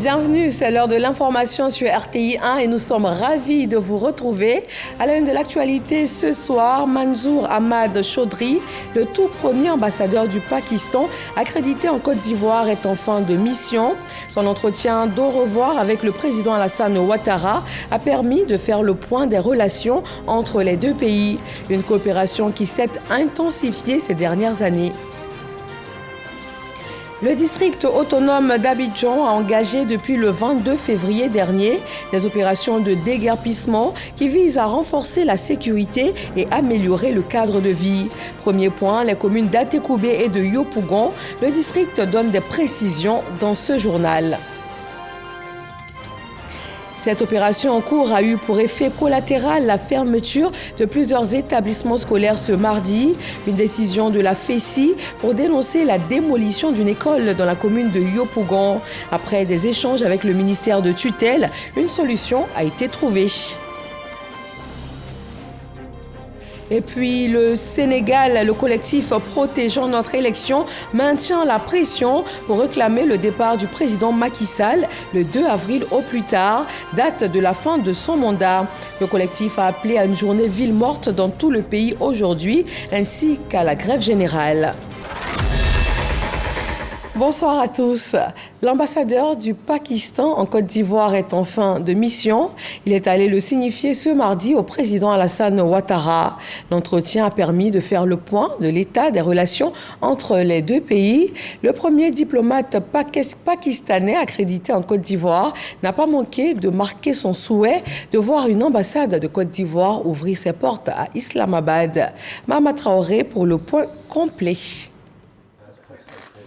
Bienvenue, c'est l'heure de l'information sur RTI 1 et nous sommes ravis de vous retrouver. À la une de l'actualité ce soir, Manzoor Ahmad Chaudhry, le tout premier ambassadeur du Pakistan accrédité en Côte d'Ivoire, est en fin de mission. Son entretien d'au revoir avec le président Alassane Ouattara a permis de faire le point des relations entre les deux pays. Une coopération qui s'est intensifiée ces dernières années. Le district autonome d'Abidjan a engagé depuis le 22 février dernier des opérations de déguerpissement qui visent à renforcer la sécurité et améliorer le cadre de vie. Premier point, les communes d'Atekoubé et de Yopougon. Le district donne des précisions dans ce journal. Cette opération en cours a eu pour effet collatéral la fermeture de plusieurs établissements scolaires ce mardi. Une décision de la FESI pour dénoncer la démolition d'une école dans la commune de Yopougon. Après des échanges avec le ministère de tutelle, une solution a été trouvée. Et puis le Sénégal, le collectif Protégeons notre élection, maintient la pression pour réclamer le départ du président Macky Sall le 2 avril au plus tard, date de la fin de son mandat. Le collectif a appelé à une journée ville morte dans tout le pays aujourd'hui, ainsi qu'à la grève générale. Bonsoir à tous. L'ambassadeur du Pakistan en Côte d'Ivoire est en fin de mission. Il est allé le signifier ce mardi au président Alassane Ouattara. L'entretien a permis de faire le point de l'état des relations entre les deux pays. Le premier diplomate pakistanais accrédité en Côte d'Ivoire n'a pas manqué de marquer son souhait de voir une ambassade de Côte d'Ivoire ouvrir ses portes à Islamabad. Mahama Traoré pour le point complet.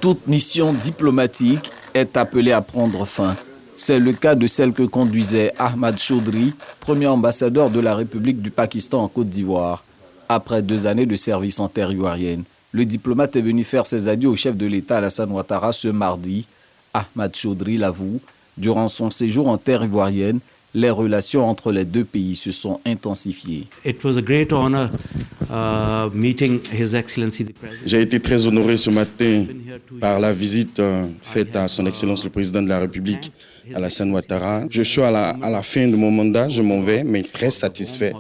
Toute mission diplomatique est appelée à prendre fin. C'est le cas de celle que conduisait Ahmad Chaudhry, premier ambassadeur de la République du Pakistan en Côte d'Ivoire. Après 2 années de service en terre ivoirienne, le diplomate est venu faire ses adieux au chef de l'État Alassane Ouattara ce mardi. Ahmad Chaudhry l'avoue, durant son séjour en terre ivoirienne, les relations entre les deux pays se sont intensifiées. J'ai été très honoré ce matin par la visite faite à son Excellence le Président de la République, Alassane Ouattara. Je suis à la fin de mon mandat, je m'en vais, mais très satisfait.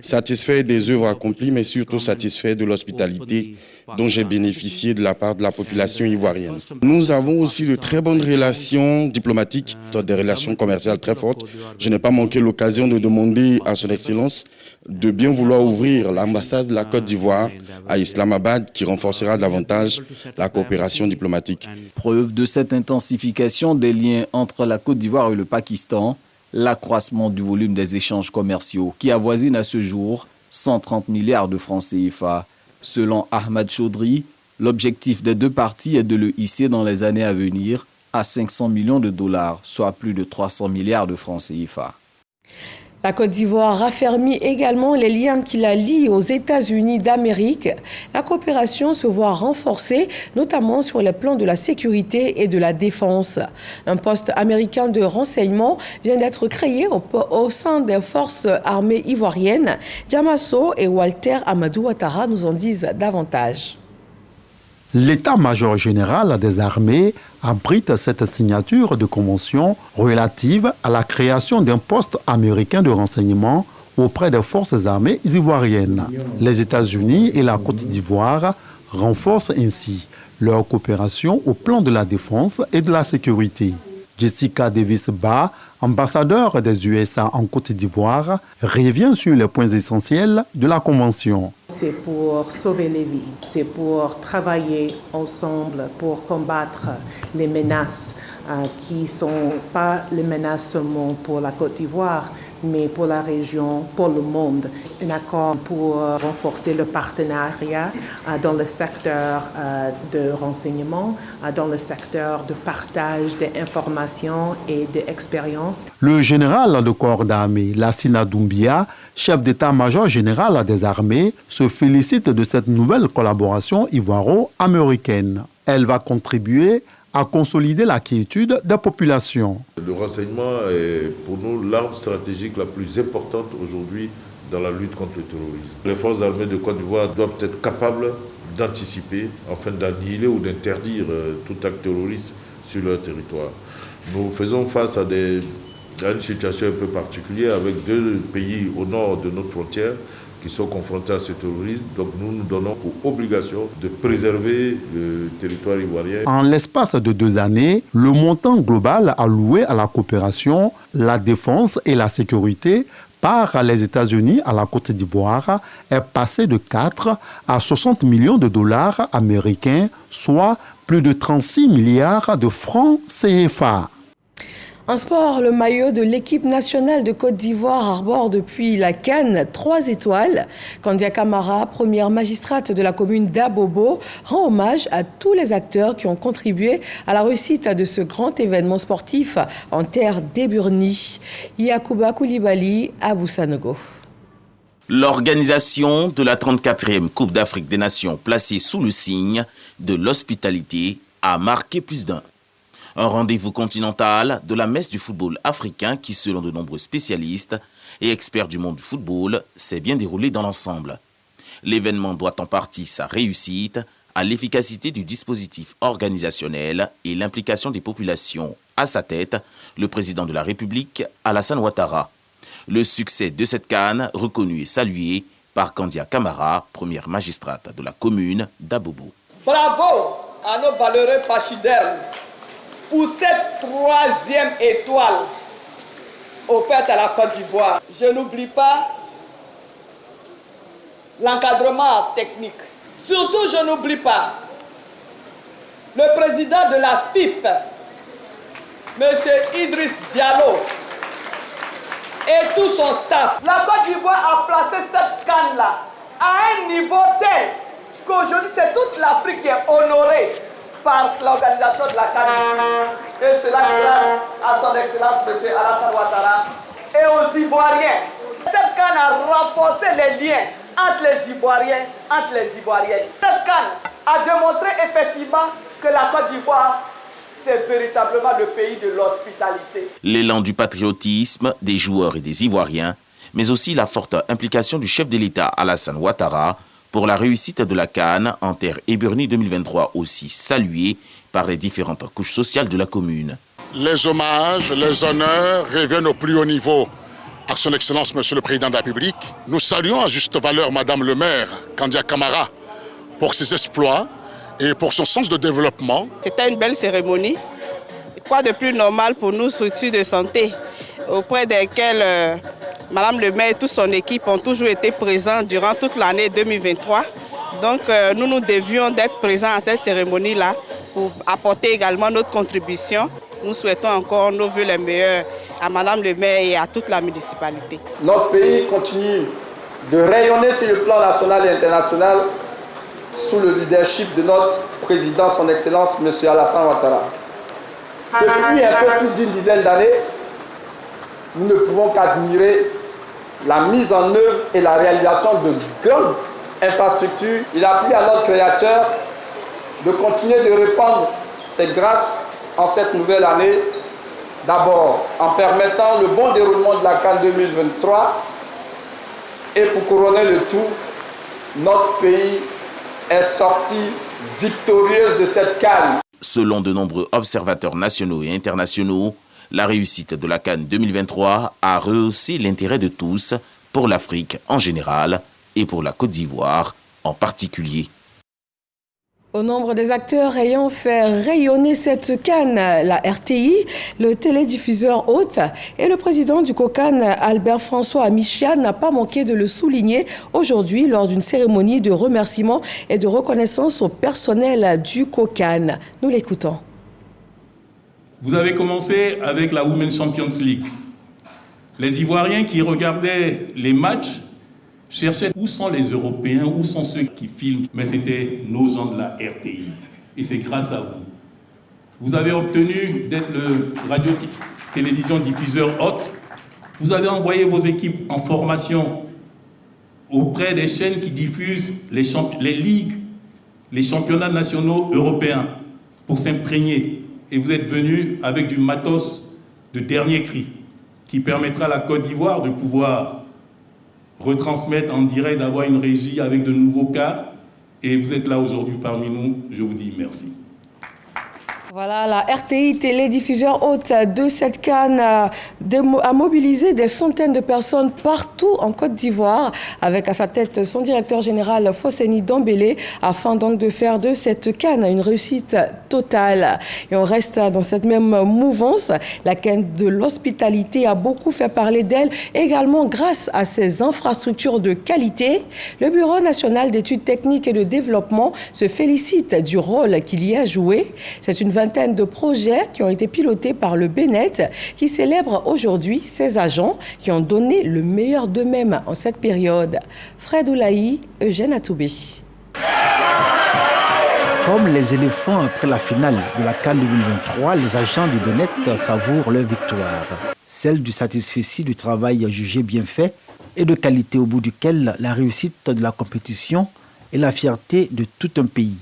Satisfait des œuvres accomplies, mais surtout satisfait de l'hospitalité dont j'ai bénéficié de la part de la population ivoirienne. Nous avons aussi de très bonnes relations diplomatiques, des relations commerciales très fortes. Je n'ai pas manqué l'occasion de demander à son Excellence de bien vouloir ouvrir l'ambassade de la Côte d'Ivoire à Islamabad qui renforcera davantage la coopération diplomatique. Preuve de cette intensification des liens entre la Côte d'Ivoire et le Pakistan, l'accroissement du volume des échanges commerciaux qui avoisine à ce jour 130 milliards de francs CFA. Selon Ahmad Chaudhry, l'objectif des deux parties est de le hisser dans les années à venir à 500 millions de dollars, soit plus de 300 milliards de francs CFA. La Côte d'Ivoire raffermit également les liens qui la lient aux États-Unis d'Amérique. La coopération se voit renforcée, notamment sur les plans de la sécurité et de la défense. Un poste américain de renseignement vient d'être créé au sein des forces armées ivoiriennes. Diamasso et Walter Amadou Ouattara nous en disent davantage. L'état-major général des armées abrite cette signature de convention relative à la création d'un poste américain de renseignement auprès des forces armées ivoiriennes. Les États-Unis et la Côte d'Ivoire renforcent ainsi leur coopération au plan de la défense et de la sécurité. Jessica Davis-Ba, ambassadeur des USA en Côte d'Ivoire, revient sur les points essentiels de la Convention. C'est pour sauver les vies, c'est pour travailler ensemble, pour combattre les menaces qui ne sont pas les menaces seulement pour la Côte d'Ivoire, mais pour la région, pour le monde. Un accord pour renforcer le partenariat dans le secteur de renseignement, dans le secteur de partage d'informations et d'expériences. Le général de corps d'armée, Lassina Doumbia, chef d'état-major général des armées, se félicite de cette nouvelle collaboration ivoiro-américaine. Elle va contribuer à consolider la quiétude des populations. Le renseignement est pour nous l'arme stratégique la plus importante aujourd'hui dans la lutte contre le terrorisme. Les forces armées de Côte d'Ivoire doivent être capables d'anticiper afin d'annihiler ou d'interdire tout acte terroriste sur leur territoire. Nous faisons face à une situation un peu particulière avec 2 pays au nord de notre frontière qui sont confrontés à ce terrorisme. Donc nous nous donnons pour obligation de préserver le territoire ivoirien. En l'espace de 2 années, le montant global alloué à la coopération, la défense et la sécurité par les États-Unis à la Côte d'Ivoire est passé de 4 à 60 millions de dollars américains, soit plus de 36 milliards de francs CFA. En sport, le maillot de l'équipe nationale de Côte d'Ivoire arbore depuis la CAN 3 étoiles. Kandia Camara, première magistrate de la commune d'Abobo, rend hommage à tous les acteurs qui ont contribué à la réussite de ce grand événement sportif en terre d'Eburni. Yakuba Koulibaly, Abou Sanogo. L'organisation de la 34e Coupe d'Afrique des Nations placée sous le signe de l'hospitalité a marqué plus d'un. Un rendez-vous continental de la messe du football africain qui, selon de nombreux spécialistes et experts du monde du football, s'est bien déroulé dans l'ensemble. L'événement doit en partie sa réussite à l'efficacité du dispositif organisationnel et l'implication des populations. À sa tête, le président de la République, Alassane Ouattara. Le succès de cette CAN, reconnu et salué par Kandia Camara, première magistrate de la commune d'Abobo. Bravo à nos valeureux pachydermes pour cette 3e étoile offerte à la Côte d'Ivoire. Je n'oublie pas l'encadrement technique. Surtout, je n'oublie pas le président de la FIF, M. Idriss Diallo, et tout son staff. La Côte d'Ivoire a placé cette CAN-là à un niveau tel qu'aujourd'hui, c'est toute l'Afrique qui est honorée par l'organisation de la CAN. Et cela grâce à son Excellence M. Alassane Ouattara et aux Ivoiriens. Cette CAN a renforcé les liens entre les Ivoiriens, entre les Ivoiriennes. Cette CAN a démontré effectivement que la Côte d'Ivoire, c'est véritablement le pays de l'hospitalité. L'élan du patriotisme des joueurs et des Ivoiriens, mais aussi la forte implication du chef de l'État Alassane Ouattara pour la réussite de la CAN en terre Eburni 2023, aussi saluée par les différentes couches sociales de la commune. Les hommages, les honneurs reviennent au plus haut niveau à son Excellence Monsieur le Président de la République. Nous saluons à juste valeur Madame le maire, Kandia Camara, pour ses exploits et pour son sens de développement. C'était une belle cérémonie. Quoi de plus normal pour nous, structures de santé, auprès desquelles Madame le maire et toute son équipe ont toujours été présents durant toute l'année 2023. Donc nous devions d'être présents à cette cérémonie-là pour apporter également notre contribution. Nous souhaitons encore nos vœux les meilleurs à Madame le maire et à toute la municipalité. Notre pays continue de rayonner sur le plan national et international sous le leadership de notre président, son Excellence, M. Alassane Ouattara. Depuis un peu plus d'une dizaine d'années, nous ne pouvons qu'admirer la mise en œuvre et la réalisation de grandes infrastructures. Il a plu à notre Créateur de continuer de répandre ses grâces en cette nouvelle année. D'abord, en permettant le bon déroulement de la CAN 2023 et pour couronner le tout, notre pays est sorti victorieuse de cette CAN. Selon de nombreux observateurs nationaux et internationaux, la réussite de la CAN 2023 a rehaussé l'intérêt de tous pour l'Afrique en général et pour la Côte d'Ivoire en particulier. Au nombre des acteurs ayant fait rayonner cette CAN, la RTI, le télédiffuseur hôte et le président du COCAN, Albert-François Amichia, n'a pas manqué de le souligner aujourd'hui lors d'une cérémonie de remerciement et de reconnaissance au personnel du COCAN. Nous l'écoutons. Vous avez commencé avec la Women's Champions League. Les Ivoiriens qui regardaient les matchs cherchaient où sont les Européens, où sont ceux qui filment. Mais c'était nos gens de la RTI. Et c'est grâce à vous. Vous avez obtenu d'être le radio-télévision diffuseur hôte. Vous avez envoyé vos équipes en formation auprès des chaînes qui diffusent les ligues, les championnats nationaux européens pour s'imprégner. Et vous êtes venus avec du matos de dernier cri qui permettra à la Côte d'Ivoire de pouvoir retransmettre en direct, d'avoir une régie avec de nouveaux cas. Et vous êtes là aujourd'hui parmi nous. Je vous dis merci. Voilà, la RTI, télédiffuseur hôte de cette CAN, a mobilisé des centaines de personnes partout en Côte d'Ivoire, avec à sa tête son directeur général Fosséni Dembélé, afin donc de faire de cette CAN une réussite totale. Et on reste dans cette même mouvance. La CAN de l'hospitalité a beaucoup fait parler d'elle, également grâce à ses infrastructures de qualité. Le Bureau national d'études techniques et de développement se félicite du rôle qu'il y a joué. C'est une vingtaine de projets qui ont été pilotés par le BNET, qui célèbre aujourd'hui ses agents qui ont donné le meilleur d'eux-mêmes en cette période. Fred Oulaï, Eugène Atoubé. Comme les éléphants après la finale de la CAN 2023, les agents du BNET savourent leur victoire. Celle du satisfecit du travail jugé bien fait et de qualité au bout duquel la réussite de la compétition est la fierté de tout un pays.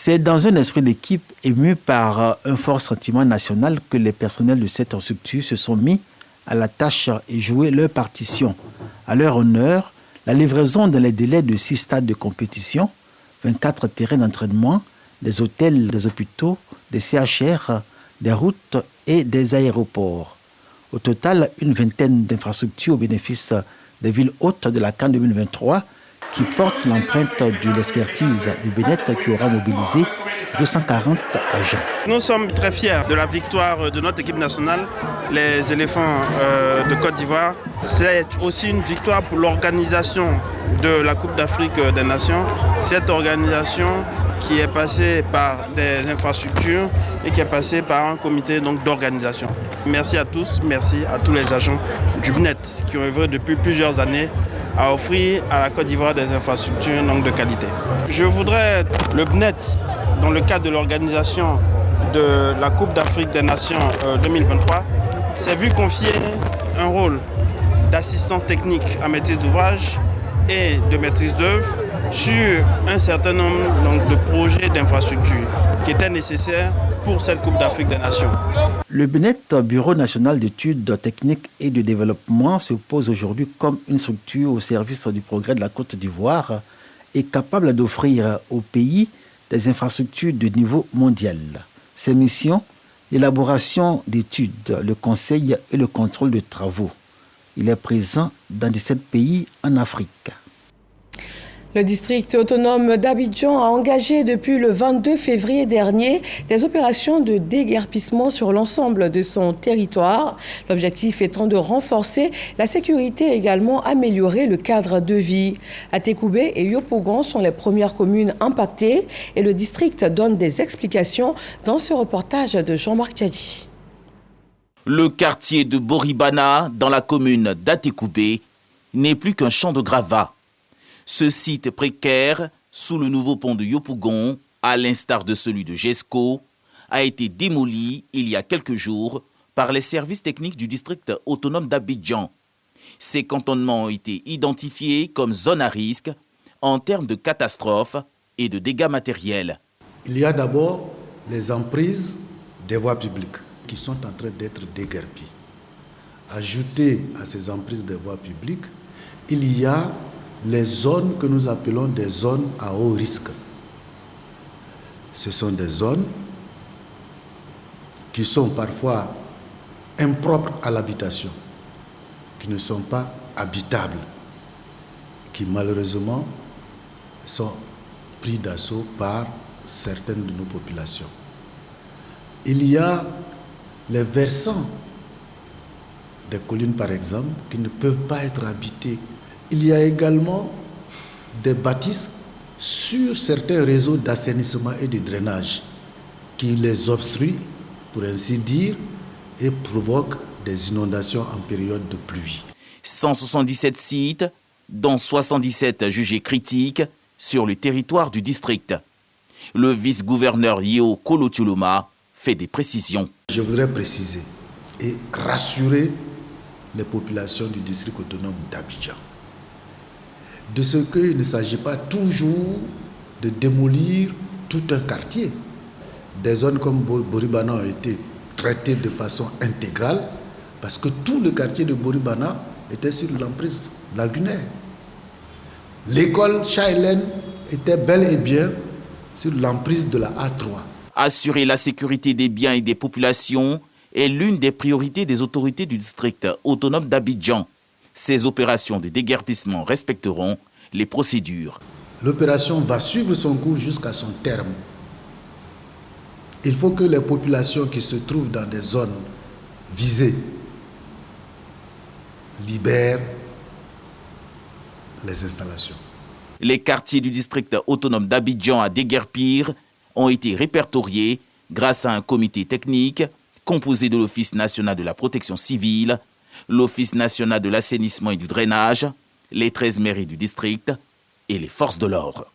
C'est dans un esprit d'équipe ému par un fort sentiment national que les personnels de cette structure se sont mis à la tâche et joué leur partition. À leur honneur, la livraison dans les délais de 6 stades de compétition, 24 terrains d'entraînement, des hôtels, des hôpitaux, des CHR, des routes et des aéroports. Au total, une vingtaine d'infrastructures au bénéfice des villes hôtes de la CAN 2023 qui porte l'empreinte de l'expertise du BNET qui aura mobilisé 240 agents. Nous sommes très fiers de la victoire de notre équipe nationale, les éléphants de Côte d'Ivoire. C'est aussi une victoire pour l'organisation de la Coupe d'Afrique des Nations. Cette organisation qui est passée par des infrastructures et qui est passée par un comité d'organisation. Merci à tous, merci à tous les agents du BNET qui ont œuvré depuis plusieurs années à offrir à la Côte d'Ivoire des infrastructures de qualité. Je voudrais le BNET, dans le cadre de l'organisation de la Coupe d'Afrique des Nations 2023, s'est vu confier un rôle d'assistance technique à maîtrise d'ouvrage et de maîtrise d'œuvre sur un certain nombre de projets d'infrastructures qui étaient nécessaires pour cette Coupe d'Afrique des Nations. Le BNET, Bureau national d'études techniques et de développement, se pose aujourd'hui comme une structure au service du progrès de la Côte d'Ivoire et capable d'offrir au pays des infrastructures de niveau mondial. Ses missions, l'élaboration d'études, le conseil et le contrôle de travaux. Il est présent dans 17 pays en Afrique. Le district autonome d'Abidjan a engagé depuis le 22 février dernier des opérations de déguerpissement sur l'ensemble de son territoire. L'objectif étant de renforcer la sécurité et également améliorer le cadre de vie. Atekoubé et Yopougon sont les premières communes impactées et le district donne des explications dans ce reportage de Jean-Marc Djadji. Le quartier de Boribana, dans la commune d'Atekoubé, n'est plus qu'un champ de gravats. Ce site précaire, sous le nouveau pont de Yopougon, à l'instar de celui de Gesco, a été démoli il y a quelques jours par les services techniques du district autonome d'Abidjan. Ces cantonnements ont été identifiés comme zones à risque en termes de catastrophes et de dégâts matériels. Il y a d'abord les emprises des voies publiques qui sont en train d'être déguerpies. Ajouté à ces emprises des voies publiques, il y a les zones que nous appelons des zones à haut risque. Ce sont des zones qui sont parfois impropres à l'habitation, qui ne sont pas habitables, qui malheureusement sont pris d'assaut par certaines de nos populations. Il y a les versants des collines, par exemple, qui ne peuvent pas être habités. Il y a également des bâtisses sur certains réseaux d'assainissement et de drainage qui les obstruent, pour ainsi dire, et provoquent des inondations en période de pluie. 177 sites, dont 77 jugés critiques, sur le territoire du district. Le vice-gouverneur Yeo Kolotuloma fait des précisions. Je voudrais préciser et rassurer les populations du district autonome d'Abidjan de ce qu'il ne s'agit pas toujours de démolir tout un quartier. Des zones comme Boribana ont été traitées de façon intégrale parce que tout le quartier de Boribana était sur l'emprise lagunaire. L'école Cha-Hélène était bel et bien sur l'emprise de la A3. Assurer la sécurité des biens et des populations est l'une des priorités des autorités du district autonome d'Abidjan. Ces opérations de déguerpissement respecteront les procédures. L'opération va suivre son cours jusqu'à son terme. Il faut que les populations qui se trouvent dans des zones visées libèrent les installations. Les quartiers du district autonome d'Abidjan à déguerpir ont été répertoriés grâce à un comité technique composé de l'Office national de la protection civile, l'Office national de l'assainissement et du drainage, les 13 mairies du district et les forces de l'ordre.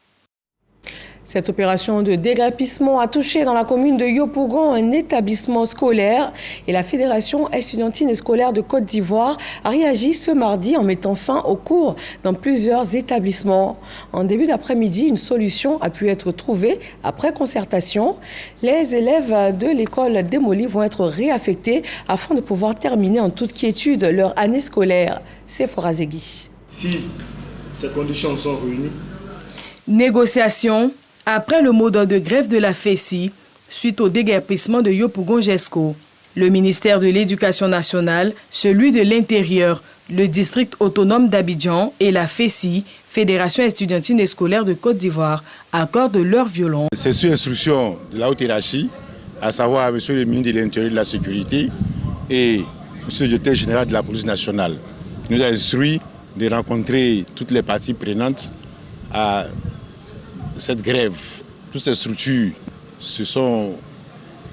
Cette opération de déguerpissement a touché dans la commune de Yopougon un établissement scolaire et la Fédération estudiantine et scolaire de Côte d'Ivoire a réagi ce mardi en mettant fin aux cours dans plusieurs établissements. En début d'après-midi, une solution a pu être trouvée après concertation. Les élèves de l'école démolie vont être réaffectés afin de pouvoir terminer en toute quiétude leur année scolaire. C'est Forazegui. Si ces conditions sont réunies, négociation après le mot d'ordre de grève de la FESI suite au déguerpissement de Yopougon-Jesco. Le ministère de l'Éducation nationale, celui de l'Intérieur, le district autonome d'Abidjan et la FESI, Fédération estudiantine et scolaire de Côte d'Ivoire, accordent leur violon. C'est sous instruction de la haute hiérarchie, à savoir M. le ministre de l'Intérieur et de la Sécurité et M. le directeur général de la police nationale, qui nous a instruit de rencontrer toutes les parties prenantes à cette grève. Toutes ces structures se sont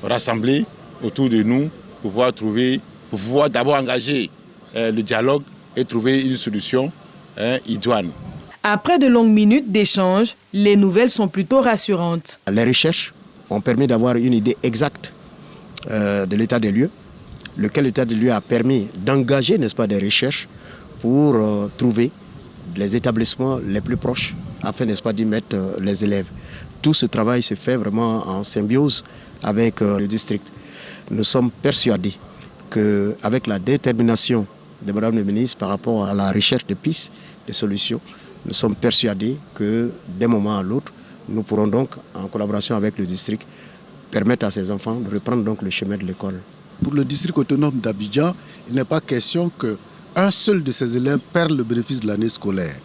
rassemblées autour de nous pour pouvoir d'abord engager le dialogue et trouver une solution idoine. Après de longues minutes d'échange, les nouvelles sont plutôt rassurantes. Les recherches ont permis d'avoir une idée exacte de l'état des lieux, lequel état des lieux a permis d'engager, n'est-ce pas, des recherches pour trouver les établissements les plus proches afin, n'est-ce pas, d'y mettre les élèves. Tout ce travail se fait vraiment en symbiose avec le district. Nous sommes persuadés qu'avec la détermination de Mme le ministre par rapport à la recherche de pistes, de solutions, nous sommes persuadés que d'un moment à l'autre, nous pourrons donc, en collaboration avec le district, permettre à ces enfants de reprendre donc le chemin de l'école. Pour le district autonome d'Abidjan, il n'est pas question qu'un seul de ces élèves perde le bénéfice de l'année scolaire.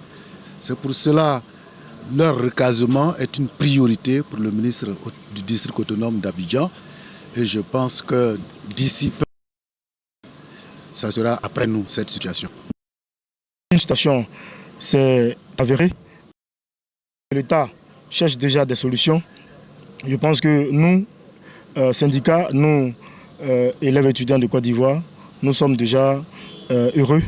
C'est pour cela que leur recasement est une priorité pour le ministre du district autonome d'Abidjan. Et je pense que d'ici peu, ça sera après nous, cette situation. Une situation s'est avérée. L'État cherche déjà des solutions. Je pense que nous, syndicats, nous, élèves étudiants de Côte d'Ivoire, nous sommes déjà heureux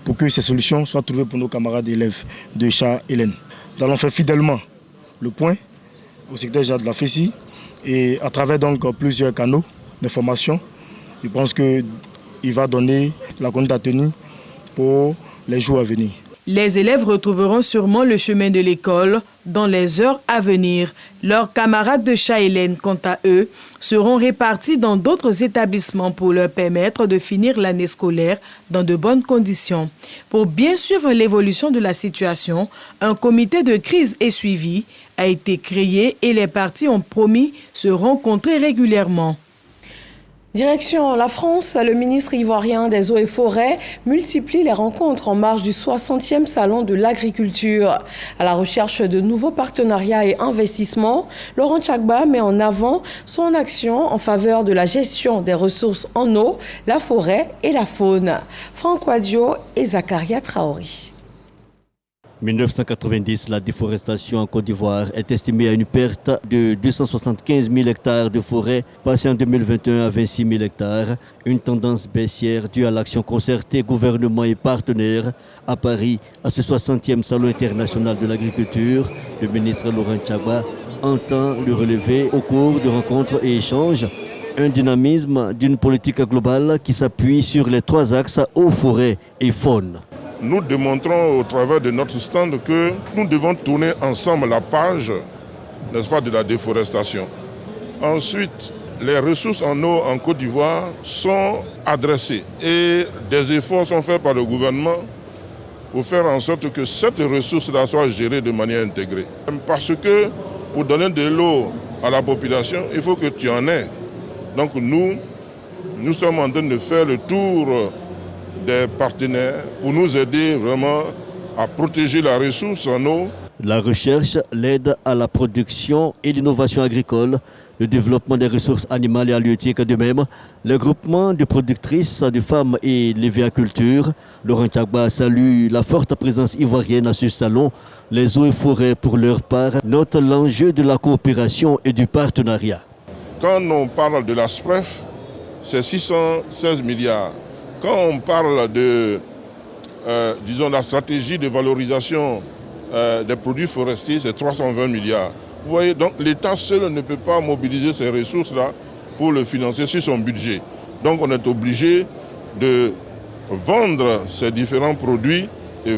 pour que ces solutions soient trouvées pour nos camarades élèves de Cha-Hélène. Nous allons faire fidèlement le point au secrétaire général de la FESI et à travers donc plusieurs canaux d'information, je pense qu'il va donner la conduite à tenir pour les jours à venir. Les élèves retrouveront sûrement le chemin de l'école dans les heures à venir. Leurs camarades de Cha-Hélène, quant à eux, seront répartis dans d'autres établissements pour leur permettre de finir l'année scolaire dans de bonnes conditions. Pour bien suivre l'évolution de la situation, un comité de crise et suivi a été créé et les parties ont promis se rencontrer régulièrement. Direction la France, le ministre ivoirien des Eaux et Forêts multiplie les rencontres en marge du 60e Salon de l'Agriculture. À la recherche de nouveaux partenariats et investissements, Laurent Tchagba met en avant son action en faveur de la gestion des ressources en eau, la forêt et la faune. Franck Wadio et Zakaria Traoré. 1990, la déforestation en Côte d'Ivoire est estimée à une perte de 275 000 hectares de forêt, passée en 2021 à 26 000 hectares. Une tendance baissière due à l'action concertée gouvernement et partenaires. À Paris, à ce 60e Salon international de l'agriculture, le ministre Laurent Tchagba entend le relever au cours de rencontres et échanges. Un dynamisme d'une politique globale qui s'appuie sur les 3 axes eau, forêt et faune. Nous démontrons au travers de notre stand que nous devons tourner ensemble la page n'est-ce pas, de la déforestation. Ensuite, les ressources en eau en Côte d'Ivoire sont adressées et des efforts sont faits par le gouvernement pour faire en sorte que cette ressource-là soit gérée de manière intégrée. Parce que pour donner de l'eau à la population, il faut que tu en aies. Donc nous sommes en train de faire le tour des partenaires pour nous aider vraiment à protéger la ressource en eau. La recherche, l'aide à la production et l'innovation agricole, le développement des ressources animales et halieutiques de même, le groupement de productrices de femmes et l'élevage. Laurent Tchagba salue la forte présence ivoirienne à ce salon. Les eaux et forêts, pour leur part, notent l'enjeu de la coopération et du partenariat. Quand on parle de la SPREF, c'est 616 milliards. Quand on parle de, disons, la stratégie de valorisation des produits forestiers, c'est 320 milliards. Vous voyez, donc l'État seul ne peut pas mobiliser ces ressources-là pour le financer sur son budget. Donc on est obligé de vendre ces différents produits et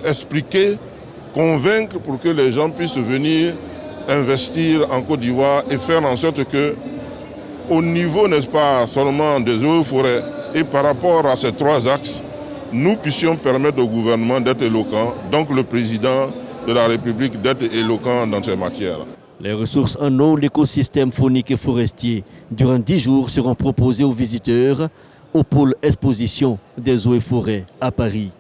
expliquer, convaincre pour que les gens puissent venir investir en Côte d'Ivoire et faire en sorte que, au niveau, n'est-ce pas, seulement des eaux et forêts, et par rapport à ces trois axes, nous puissions permettre au gouvernement d'être éloquent, donc le président de la République d'être éloquent dans ces matières. Les ressources en eau, l'écosystème faunique et forestier, durant 10 jours, seront proposées aux visiteurs au pôle exposition des eaux et forêts à Paris.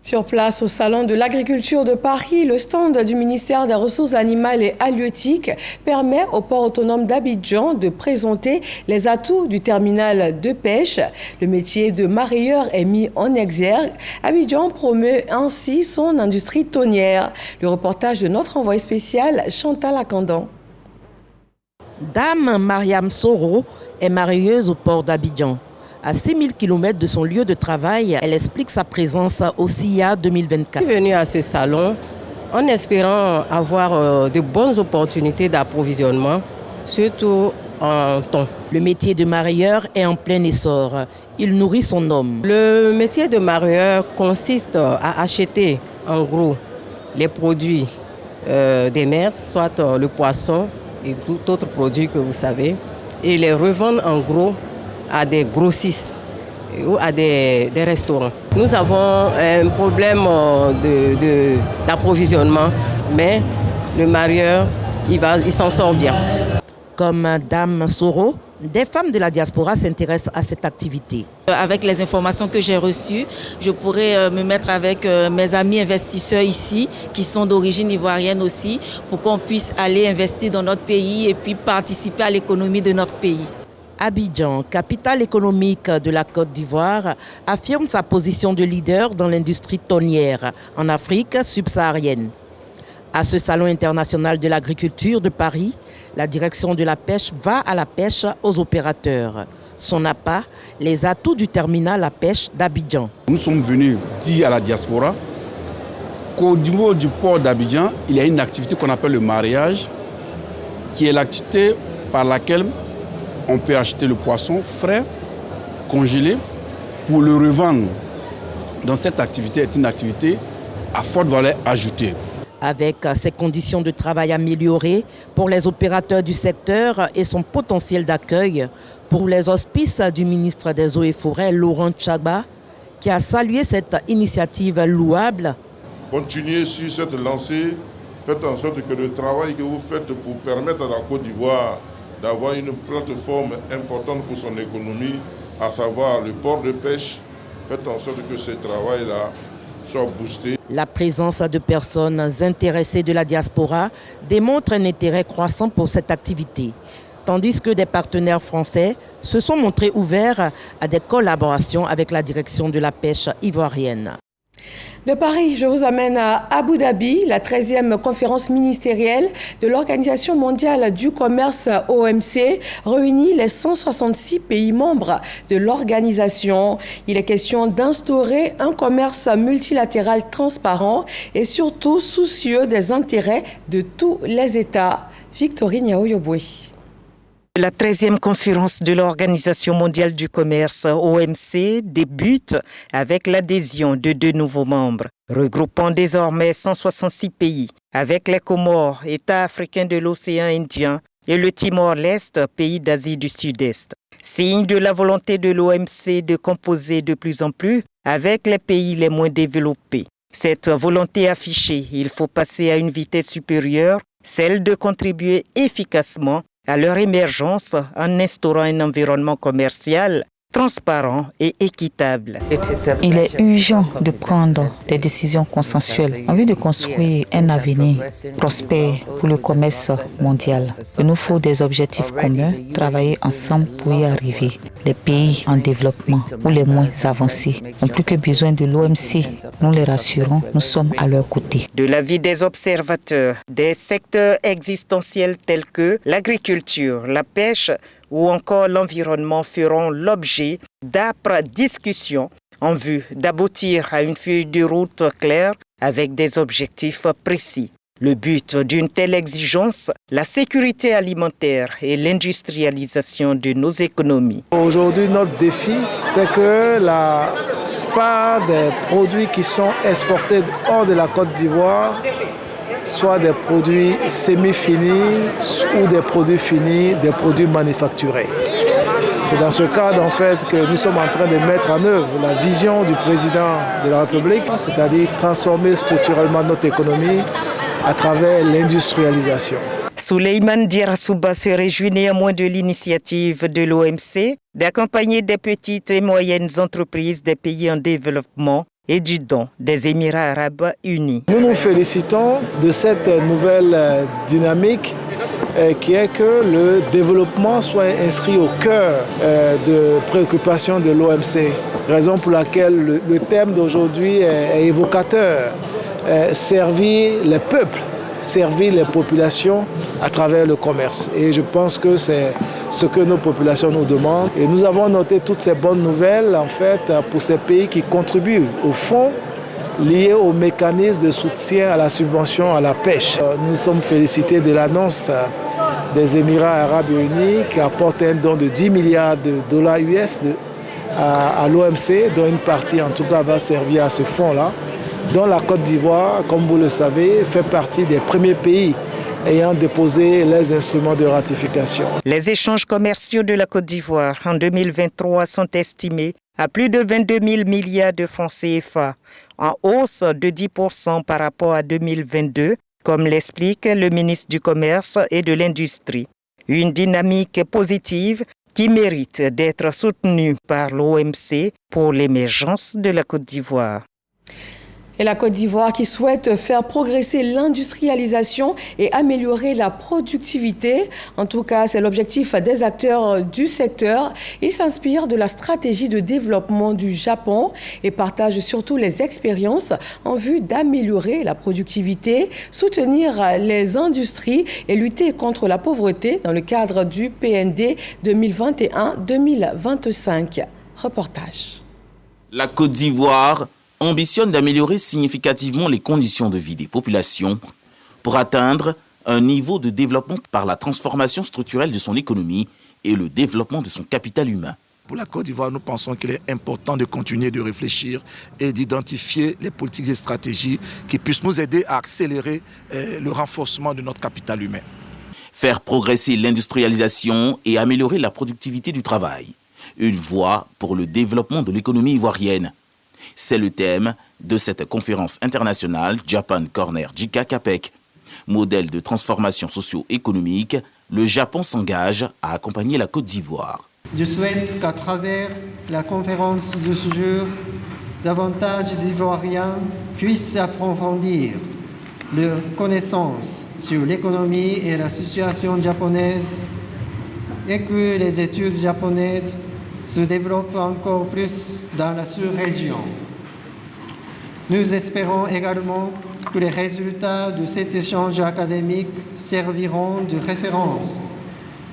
Sur place, au Salon de l'Agriculture de Paris, le stand du ministère des Ressources animales et halieutiques permet au port autonome d'Abidjan de présenter les atouts du terminal de pêche. Le métier de mareyeur est mis en exergue. Abidjan promeut ainsi son industrie tonnière. Le reportage de notre envoyé spécial, Chantal Akandan. Dame Mariam Soro est mareyeuse au port d'Abidjan. À 6000 km de son lieu de travail, elle explique sa présence au SIA 2024. Je suis venue à ce salon en espérant avoir de bonnes opportunités d'approvisionnement, surtout en thon. Le métier de mareyeur est en plein essor. Il nourrit son homme. Le métier de mareyeur consiste à acheter en gros les produits des mers, soit le poisson et tout autre produit que vous savez, et les revendre en gros à des grossistes ou à des restaurants. Nous avons un problème d'approvisionnement, mais le mareyeur, il s'en sort bien. Comme Dame Soro, des femmes de la diaspora s'intéressent à cette activité. Avec les informations que j'ai reçues, je pourrais me mettre avec mes amis investisseurs ici, qui sont d'origine ivoirienne aussi, pour qu'on puisse aller investir dans notre pays et puis participer à l'économie de notre pays. Abidjan, capitale économique de la Côte d'Ivoire, affirme sa position de leader dans l'industrie tonnière en Afrique subsaharienne. À ce Salon international de l'agriculture de Paris, la direction de la pêche va à la pêche aux opérateurs. Son appât, les atouts du terminal à pêche d'Abidjan. Nous sommes venus dire à la diaspora qu'au niveau du port d'Abidjan, il y a une activité qu'on appelle le mareyage, qui est l'activité par laquelle on peut acheter le poisson frais, congelé, pour le revendre. Donc cette activité est une activité à forte valeur ajoutée. Avec ses conditions de travail améliorées pour les opérateurs du secteur et son potentiel d'accueil, pour les auspices du ministre des Eaux et Forêts, Laurent Tchagba, qui a salué cette initiative louable. Continuez sur cette lancée, faites en sorte que le travail que vous faites pour permettre à la Côte d'Ivoire d'avoir une plateforme importante pour son économie, à savoir le port de pêche. Faites en sorte que ce travail-là soit boosté. La présence de personnes intéressées de la diaspora démontre un intérêt croissant pour cette activité, tandis que des partenaires français se sont montrés ouverts à des collaborations avec la direction de la pêche ivoirienne. De Paris, je vous amène à Abu Dhabi, la 13e conférence ministérielle de l'Organisation mondiale du commerce OMC réunit les 166 pays membres de l'organisation. Il est question d'instaurer un commerce multilatéral transparent et surtout soucieux des intérêts de tous les États. Victorine Yaoyoboué. La 13e conférence de l'Organisation mondiale du commerce, OMC, débute avec l'adhésion de 2 nouveaux membres, regroupant désormais 166 pays, avec les Comores, État africain de l'océan Indien, et le Timor-Leste, pays d'Asie du Sud-Est. Signe de la volonté de l'OMC de composer de plus en plus avec les pays les moins développés. Cette volonté affichée, il faut passer à une vitesse supérieure, celle de contribuer efficacement à leur émergence en instaurant un environnement commercial transparent et équitable. Il est urgent de prendre des décisions consensuelles en vue de construire un avenir prospère pour le commerce mondial. Il nous faut des objectifs communs, travailler ensemble pour y arriver. Les pays en développement ou les moins avancés n'ont plus que besoin de l'OMC. Nous les rassurons, nous sommes à leur côté. De l'avis des observateurs, des secteurs existentiels tels que l'agriculture, la pêche ou encore l'environnement feront l'objet d'âpres discussions en vue d'aboutir à une feuille de route claire avec des objectifs précis. Le but d'une telle exigence, la sécurité alimentaire et l'industrialisation de nos économies. Aujourd'hui, notre défi, c'est que la part des produits qui sont exportés hors de la Côte d'Ivoire soit des produits semi-finis ou des produits finis, des produits manufacturés. C'est dans ce cadre en fait que nous sommes en train de mettre en œuvre la vision du président de la République, c'est-à-dire transformer structurellement notre économie à travers l'industrialisation. Souleymane Diarrassouba se réjouit néanmoins de l'initiative de l'OMC d'accompagner des petites et moyennes entreprises des pays en développement et du don des Émirats arabes unis. Nous nous félicitons de cette nouvelle dynamique qui est que le développement soit inscrit au cœur de préoccupation de l'OMC, raison pour laquelle le thème d'aujourd'hui est évocateur, servir les peuples, servir les populations à travers le commerce. Et je pense que c'est ce que nos populations nous demandent. Et nous avons noté toutes ces bonnes nouvelles en fait pour ces pays qui contribuent au fonds lié au mécanisme de soutien à la subvention à la pêche. Nous sommes félicités de l'annonce des Émirats arabes unis qui apportent un don de 10 milliards de dollars US à l'OMC, dont une partie en tout cas va servir à ce fonds-là, dont la Côte d'Ivoire, comme vous le savez, fait partie des premiers pays ayant déposé les instruments de ratification. Les échanges commerciaux de la Côte d'Ivoire en 2023 sont estimés à plus de 22 000 milliards de francs CFA, en hausse de 10% par rapport à 2022, comme l'explique le ministre du Commerce et de l'Industrie. Une dynamique positive qui mérite d'être soutenue par l'OMC pour l'émergence de la Côte d'Ivoire. Et la Côte d'Ivoire qui souhaite faire progresser l'industrialisation et améliorer la productivité. En tout cas, c'est l'objectif des acteurs du secteur. Ils s'inspirent de la stratégie de développement du Japon et partagent surtout les expériences en vue d'améliorer la productivité, soutenir les industries et lutter contre la pauvreté dans le cadre du PND 2021-2025. Reportage. La Côte d'Ivoire ambitionne d'améliorer significativement les conditions de vie des populations pour atteindre un niveau de développement par la transformation structurelle de son économie et le développement de son capital humain. Pour la Côte d'Ivoire, nous pensons qu'il est important de continuer de réfléchir et d'identifier les politiques et stratégies qui puissent nous aider à accélérer le renforcement de notre capital humain. Faire progresser l'industrialisation et améliorer la productivité du travail. Une voie pour le développement de l'économie ivoirienne. C'est le thème de cette conférence internationale Japan Corner JICA-CAPEC. Modèle de transformation socio-économique, le Japon s'engage à accompagner la Côte d'Ivoire. Je souhaite qu'à travers la conférence de ce jour, davantage d'Ivoiriens puissent approfondir leurs connaissances sur l'économie et la situation japonaise et que les études japonaises se développent encore plus dans la sous-région. Nous espérons également que les résultats de cet échange académique serviront de référence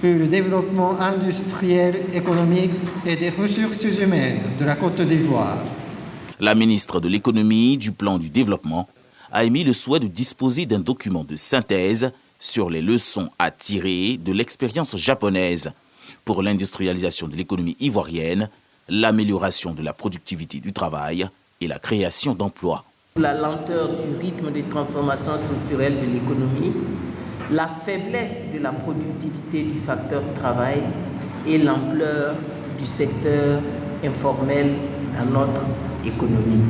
pour le développement industriel, économique et des ressources humaines de la Côte d'Ivoire. La ministre de l'économie, du plan du développement, a émis le souhait de disposer d'un document de synthèse sur les leçons à tirer de l'expérience japonaise pour l'industrialisation de l'économie ivoirienne, l'amélioration de la productivité du travail et la création d'emplois. La lenteur du rythme de transformation structurelle de l'économie, la faiblesse de la productivité du facteur travail et l'ampleur du secteur informel dans notre économie.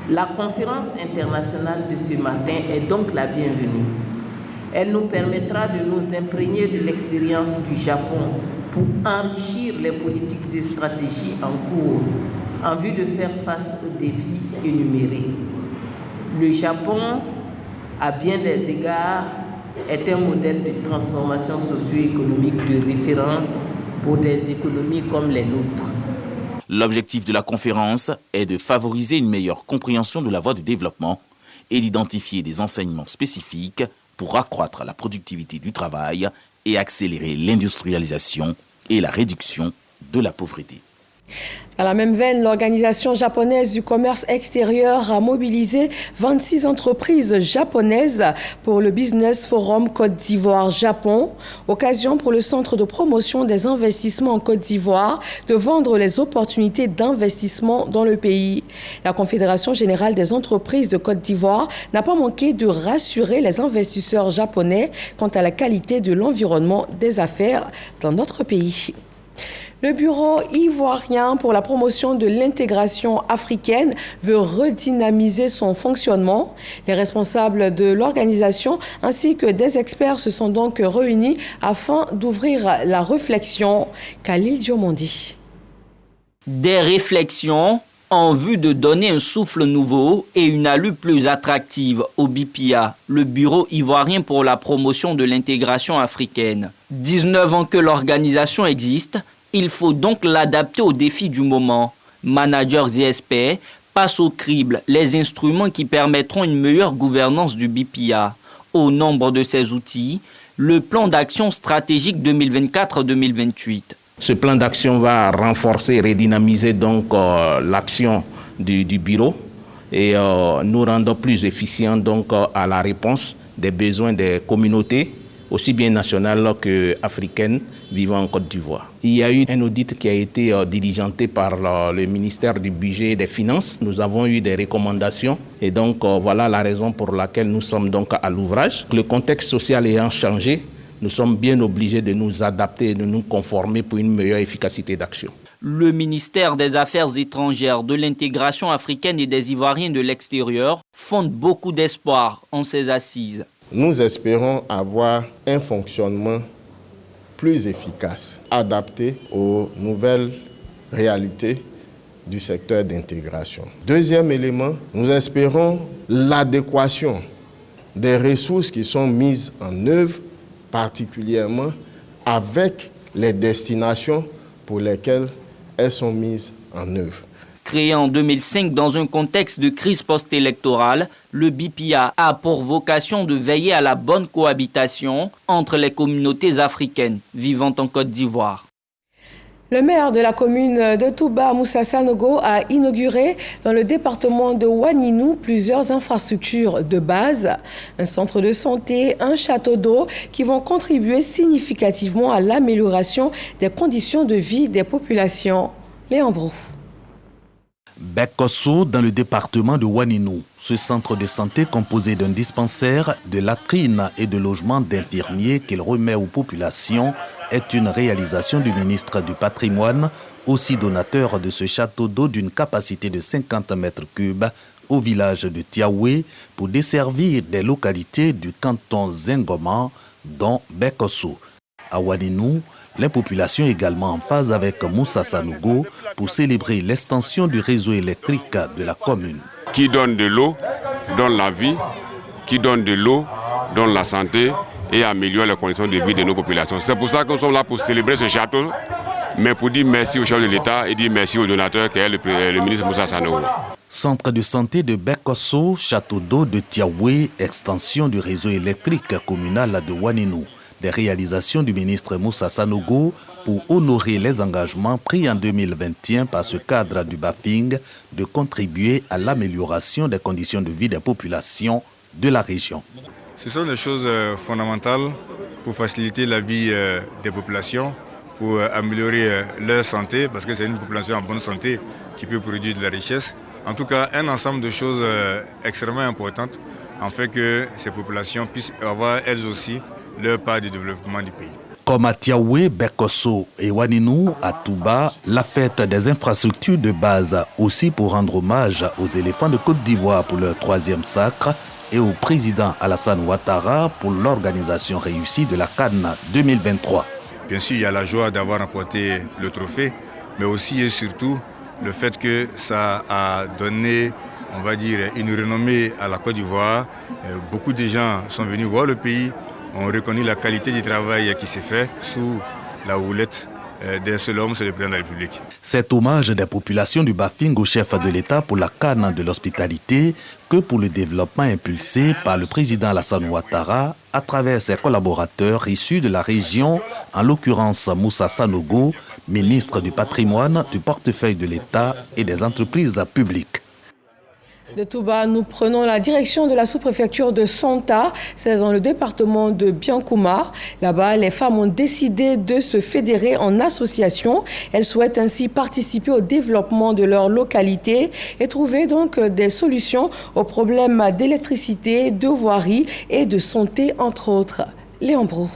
La conférence internationale de ce matin est donc la bienvenue. Elle nous permettra de nous imprégner de l'expérience du Japon pour enrichir les politiques et stratégies en cours en vue de faire face aux défis énumérés. Le Japon, à bien des égards, est un modèle de transformation socio-économique de référence pour des économies comme les nôtres. L'objectif de la conférence est de favoriser une meilleure compréhension de la voie du développement et d'identifier des enseignements spécifiques pour accroître la productivité du travail et accélérer l'industrialisation et la réduction de la pauvreté. Dans la même veine, l'Organisation japonaise du commerce extérieur a mobilisé 26 entreprises japonaises pour le Business Forum Côte d'Ivoire-Japon, occasion pour le Centre de promotion des investissements en Côte d'Ivoire de vendre les opportunités d'investissement dans le pays. La Confédération générale des entreprises de Côte d'Ivoire n'a pas manqué de rassurer les investisseurs japonais quant à la qualité de l'environnement des affaires dans notre pays. Le Bureau ivoirien pour la promotion de l'intégration africaine veut redynamiser son fonctionnement. Les responsables de l'organisation ainsi que des experts se sont donc réunis afin d'ouvrir la réflexion. Khalil Diomondi. Des réflexions en vue de donner un souffle nouveau et une allure plus attractive au BIPIA, le Bureau ivoirien pour la promotion de l'intégration africaine. 19 ans que l'organisation existe, il faut donc l'adapter aux défis du moment. Managers et experts passent au crible les instruments qui permettront une meilleure gouvernance du BIPIA. Au nombre de ces outils, le plan d'action stratégique 2024-2028. Ce plan d'action va renforcer et redynamiser donc l'action du bureau et nous rendre plus efficients donc à la réponse des besoins des communautés, aussi bien nationales qu'africaines, vivant en Côte d'Ivoire. Il y a eu un audit qui a été diligenté par le ministère du Budget et des Finances. Nous avons eu des recommandations et donc voilà la raison pour laquelle nous sommes donc à l'ouvrage. Le contexte social ayant changé, nous sommes bien obligés de nous adapter et de nous conformer pour une meilleure efficacité d'action. Le ministère des Affaires étrangères, de l'intégration africaine et des Ivoiriens de l'extérieur fonde beaucoup d'espoir en ces assises. Nous espérons avoir un fonctionnement plus efficace, adapté aux nouvelles réalités du secteur d'intégration. Deuxième élément, nous espérons l'adéquation des ressources qui sont mises en œuvre, particulièrement avec les destinations pour lesquelles elles sont mises en œuvre. Créé en 2005 dans un contexte de crise post-électorale, le BIPIA a pour vocation de veiller à la bonne cohabitation entre les communautés africaines vivant en Côte d'Ivoire. Le maire de la commune de Touba, Moussa Sanogo, a inauguré dans le département de Ouaninou plusieurs infrastructures de base, un centre de santé, un château d'eau qui vont contribuer significativement à l'amélioration des conditions de vie des populations. Léon Brou. Bekosso, dans le département de Ouaninou. Ce centre de santé composé d'un dispensaire, de latrines et de logements d'infirmiers qu'il remet aux populations est une réalisation du ministre du Patrimoine, aussi donateur de ce château d'eau d'une capacité de 50 mètres cubes au village de Tiaoué pour desservir des localités du canton Zengoma, dont Bekosso. À Ouaninou, les populations également en phase avec Moussa Sanogo pour célébrer l'extension du réseau électrique de la commune. Qui donne de l'eau, donne la vie, qui donne de l'eau, donne la santé et améliore les conditions de vie de nos populations. C'est pour ça que nous sommes là pour célébrer ce château, mais pour dire merci au chef de l'État et dire merci au donateur qui est le ministre Moussa Sanogo. Centre de santé de Bekosso, château d'eau de Tiaoué, extension du réseau électrique communal de Ouaninou. Des réalisations du ministre Moussa Sanogo pour honorer les engagements pris en 2021 par ce cadre du BAFING de contribuer à l'amélioration des conditions de vie des populations de la région. Ce sont des choses fondamentales pour faciliter la vie des populations, pour améliorer leur santé, parce que c'est une population en bonne santé qui peut produire de la richesse. En tout cas, un ensemble de choses extrêmement importantes en fait que ces populations puissent avoir elles aussi leur part du développement du pays. Comme à Tiaoué, Bekosso et Waninou, à Touba, la fête des infrastructures de base aussi pour rendre hommage aux éléphants de Côte d'Ivoire pour leur 3e sacre et au président Alassane Ouattara pour l'organisation réussie de la CAN 2023. Bien sûr, il y a la joie d'avoir remporté le trophée, mais aussi et surtout le fait que ça a donné, on va dire, une renommée à la Côte d'Ivoire. Beaucoup de gens sont venus voir le pays, ont reconnu la qualité du travail qui s'est fait sous la houlette d'un seul homme, c'est le président de la République. Cet hommage des populations du Bafing au chef de l'État pour la CAN de l'hospitalité que pour le développement impulsé par le président Alassane Ouattara à travers ses collaborateurs issus de la région, en l'occurrence Moussa Sanogo, ministre du patrimoine, du portefeuille de l'État et des entreprises publiques. De Touba, nous prenons la direction de la sous-préfecture de Santa, c'est dans le département de Biancouma. Là-bas, les femmes ont décidé de se fédérer en association. Elles souhaitent ainsi participer au développement de leur localité et trouver donc des solutions aux problèmes d'électricité, de voirie et de santé, entre autres. Léon Brou.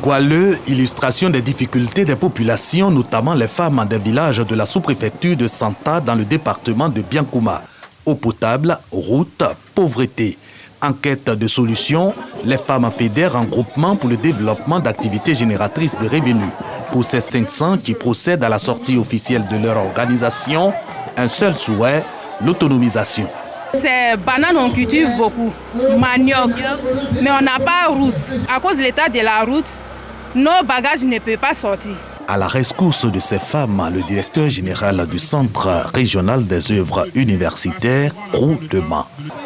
Goualeux, illustration des difficultés des populations, notamment les femmes des villages de la sous-préfecture de Santa dans le département de Biancouma. Eau potable, route, pauvreté. En quête de solutions, les femmes fédèrent un groupement pour le développement d'activités génératrices de revenus. Pour ces 500 qui procèdent à la sortie officielle de leur organisation, un seul souhait, l'autonomisation. Ces bananes, on cultive beaucoup, manioc, mais on n'a pas de route. À cause de l'état de la route, nos bagages ne peuvent pas sortir. À la rescousse de ces femmes, le directeur général du Centre régional des œuvres universitaires, Crou de Man,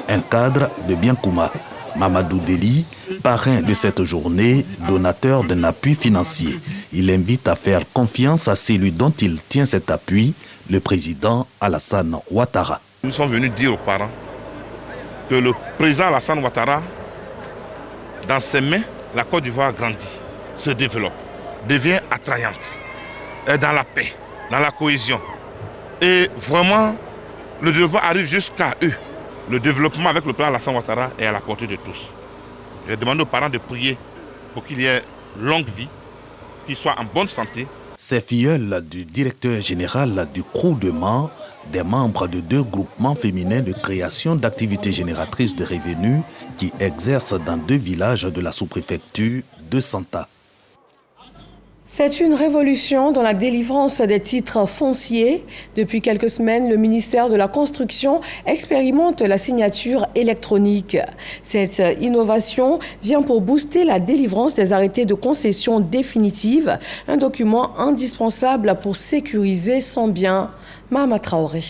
un cadre de Biancouma. Mamadou Deli, parrain de cette journée, donateur d'un appui financier. Il invite à faire confiance à celui dont il tient cet appui, le président Alassane Ouattara. Nous sommes venus dire aux parents que le président Alassane Ouattara, dans ses mains, la Côte d'Ivoire grandit, se développe, devient attrayante, est dans la paix, dans la cohésion. Et vraiment, le développement arrive jusqu'à eux. Le développement avec le président Alassane Ouattara est à la portée de tous. Je demande aux parents de prier pour qu'il y ait longue vie, qu'ils soient en bonne santé. Ces filleuls du directeur général du Crou de Man, des membres de 2 groupements féminins de création d'activités génératrices de revenus qui exercent dans 2 villages de la sous-préfecture de Santa. C'est une révolution dans la délivrance des titres fonciers. Depuis quelques semaines, le ministère de la Construction expérimente la signature électronique. Cette innovation vient pour booster la délivrance des arrêtés de concession définitive, un document indispensable pour sécuriser son bien. Mahama Traoré.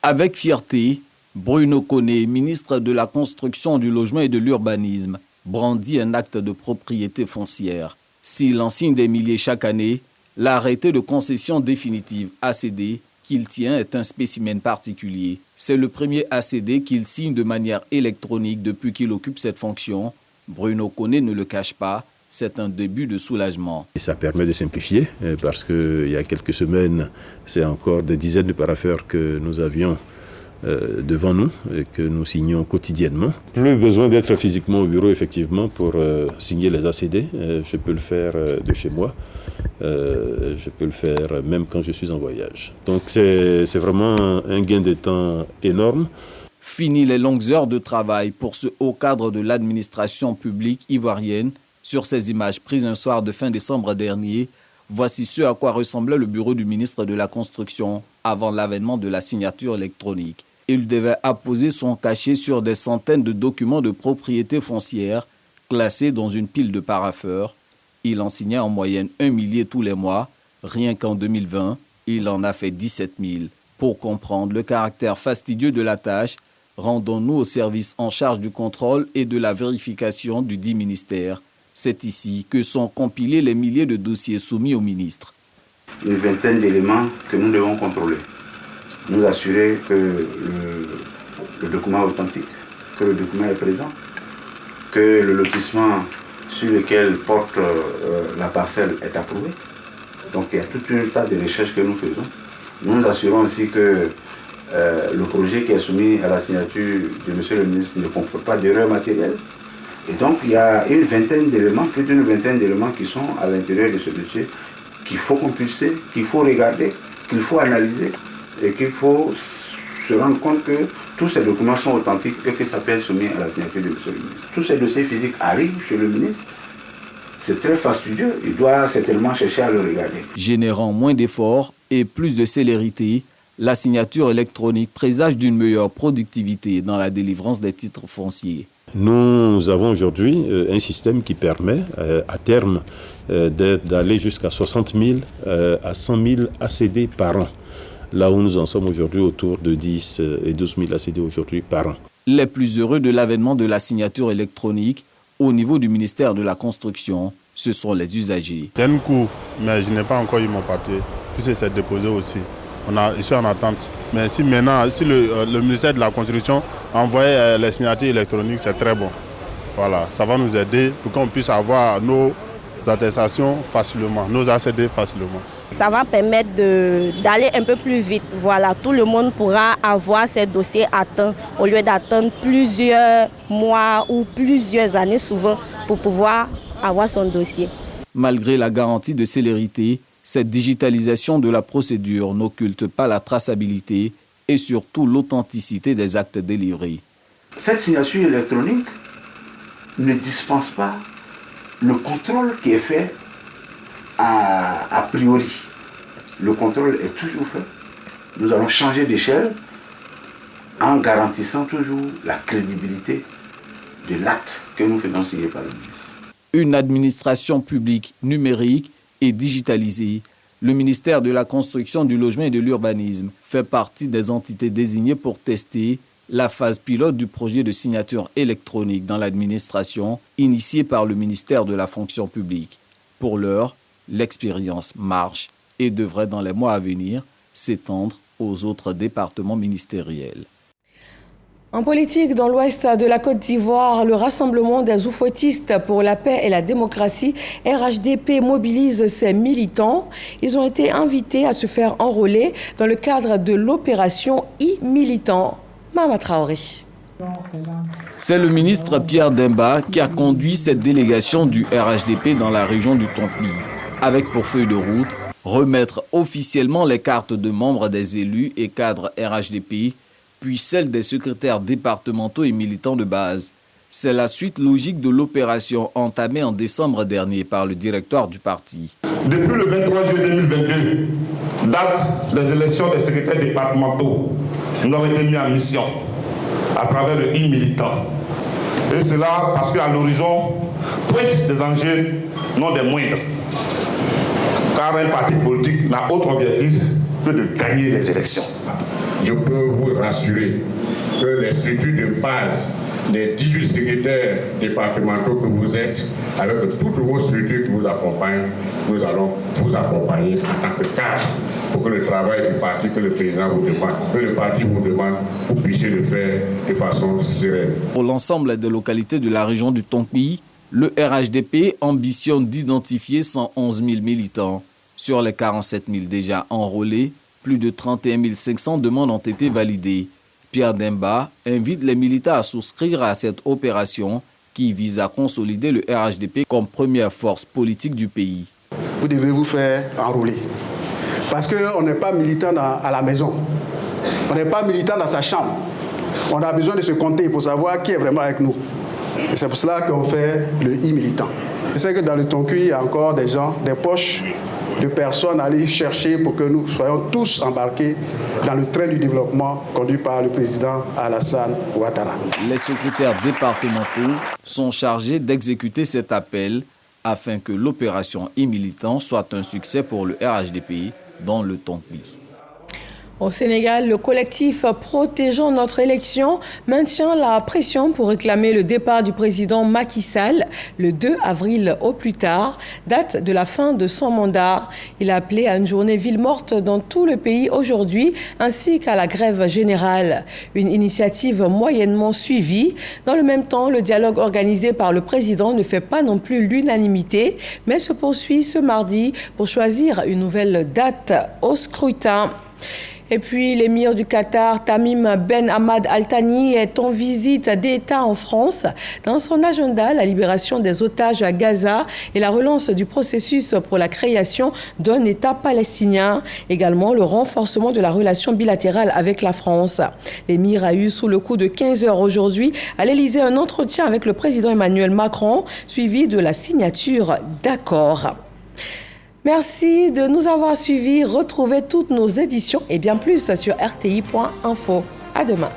Avec fierté, Bruno Koné, ministre de la Construction, du Logement et de l'Urbanisme, brandit un acte de propriété foncière. S'il en signe des milliers chaque année, l'arrêté de concession définitive ACD qu'il tient est un spécimen particulier. C'est le premier ACD qu'il signe de manière électronique depuis qu'il occupe cette fonction. Bruno Koné ne le cache pas, c'est un début de soulagement. Et ça permet de simplifier parce qu'il y a quelques semaines, c'est encore des dizaines de parapheurs que nous avions devant nous et que nous signons quotidiennement. Plus besoin d'être physiquement au bureau effectivement pour signer les ACD. Je peux le faire de chez moi. Je peux le faire même quand je suis en voyage. Donc c'est vraiment un gain de temps énorme. Fini les longues heures de travail pour ce haut cadre de l'administration publique ivoirienne. Sur ces images prises un soir de fin décembre dernier, voici ce à quoi ressemblait le bureau du ministre de la Construction avant l'avènement de la signature électronique. Il devait apposer son cachet sur des centaines de documents de propriété foncière classés dans une pile de parapheurs. Il en signait en moyenne 1 millier tous les mois. Rien qu'en 2020, il en a fait 17 000. Pour comprendre le caractère fastidieux de la tâche, rendons-nous au service en charge du contrôle et de la vérification du dit ministère. C'est ici que sont compilés les milliers de dossiers soumis au ministre. Une vingtaine d'éléments que nous devons contrôler. Nous assurer que le document est authentique. que le document est présent, que le lotissement sur lequel porte la parcelle est approuvé. Donc il y a tout un tas de recherches que nous faisons. Nous nous assurons aussi que le projet qui est soumis à la signature de M. le ministre ne comporte pas d'erreurs matérielles. Et donc il y a une vingtaine d'éléments, plus d'une vingtaine d'éléments qui sont à l'intérieur de ce dossier qu'il faut compulser, qu'il faut regarder, qu'il faut analyser et qu'il faut se rendre compte que tous ces documents sont authentiques et que ça peut être soumis à la signature de M. le ministre. Tous ces dossiers physiques arrivent chez le ministre. C'est très fastidieux, il doit certainement chercher à le regarder. Générant moins d'efforts et plus de célérité, la signature électronique présage d'une meilleure productivité dans la délivrance des titres fonciers. Nous avons aujourd'hui un système qui permet à terme d'aller jusqu'à 60 000 à 100 000 ACD par an. Là où nous en sommes aujourd'hui autour de 10 et 12 000 ACD aujourd'hui par an. Les plus heureux de l'avènement de la signature électronique au niveau du ministère de la Construction, ce sont les usagers. J'ai une cour, mais je n'ai pas encore eu mon papier, puisque c'est déposé aussi. Je suis en attente. Mais si maintenant, si le ministère de la Construction envoie les signatures électroniques, c'est très bon. Voilà, ça va nous aider pour qu'on puisse avoir nos attestations facilement, nos ACD facilement. Ça va permettre d'aller un peu plus vite. Voilà, tout le monde pourra avoir ses dossiers à temps au lieu d'attendre plusieurs mois ou plusieurs années souvent pour pouvoir avoir son dossier. Malgré la garantie de célérité, cette digitalisation de la procédure n'occulte pas la traçabilité et surtout l'authenticité des actes délivrés. Cette signature électronique ne dispense pas le contrôle qui est fait a priori. Le contrôle est toujours fait. Nous allons changer d'échelle en garantissant toujours la crédibilité de l'acte que nous faisons signer par le ministre. Une administration publique numérique et digitalisée, le ministère de la Construction, du Logement et de l'Urbanisme fait partie des entités désignées pour tester la phase pilote du projet de signature électronique dans l'administration initié par le ministère de la Fonction publique. Pour l'heure, l'expérience marche et devrait dans les mois à venir s'étendre aux autres départements ministériels. En politique, dans l'ouest de la Côte d'Ivoire, le Rassemblement des Oufouettistes pour la paix et la démocratie, RHDP, mobilise ses militants. Ils ont été invités à se faire enrôler dans le cadre de l'opération e-militant. Mama Traoré. C'est le ministre Pierre Demba qui a conduit cette délégation du RHDP dans la région du Tonpi, avec pour feuille de route remettre officiellement les cartes de membres des élus et cadres RHDP, puis celles des secrétaires départementaux et militants de base. C'est la suite logique de l'opération entamée en décembre dernier par le directoire du parti. Depuis le 23 juillet 2022, date des élections des secrétaires départementaux, nous avons été mis en mission à travers le e-militant. Et cela parce qu'à l'horizon, pointe des enjeux non des moindres. Car un parti politique n'a autre objectif que de gagner les élections. Je peux vous rassurer que les structures de base des 18 secrétaires départementaux que vous êtes, avec toutes vos structures qui vous accompagnent, nous allons vous accompagner en tant que cadre pour que le travail du parti que le président vous demande, que le parti vous demande, vous puissiez le faire de façon sereine. Pour l'ensemble des localités de la région du Tonpi, le RHDP ambitionne d'identifier 111 000 militants. Sur les 47 000 déjà enrôlés, plus de 31 500 demandes ont été validées. Pierre Demba invite les militants à souscrire à cette opération qui vise à consolider le RHDP comme première force politique du pays. Vous devez vous faire enrôler. Parce qu'on n'est pas militant à la maison. On n'est pas militant dans sa chambre. On a besoin de se compter pour savoir qui est vraiment avec nous. Et c'est pour cela qu'on fait le e-militant. Je sais que dans le Tonki, il y a encore des gens, des poches de personnes à aller chercher pour que nous soyons tous embarqués dans le train du développement conduit par le président Alassane Ouattara. Les secrétaires départementaux sont chargés d'exécuter cet appel afin que l'opération e-militant soit un succès pour le RHDP dans le Tonki. Au Sénégal, le collectif Protégeons notre élection maintient la pression pour réclamer le départ du président Macky Sall le 2 avril au plus tard, date de la fin de son mandat. Il a appelé à une journée ville morte dans tout le pays aujourd'hui, ainsi qu'à la grève générale. Une initiative moyennement suivie. Dans le même temps, le dialogue organisé par le président ne fait pas non plus l'unanimité, mais se poursuit ce mardi pour choisir une nouvelle date au scrutin. Et puis, l'émir du Qatar, Tamim Ben Hamad Al Thani, est en visite d'État en France. Dans son agenda, la libération des otages à Gaza et la relance du processus pour la création d'un État palestinien. Également, le renforcement de la relation bilatérale avec la France. L'émir a eu sous le coup de 15 heures aujourd'hui à l'Élysée un entretien avec le président Emmanuel Macron, suivi de la signature d'accords. Merci de nous avoir suivis. Retrouvez toutes nos éditions et bien plus sur rti.info. À demain.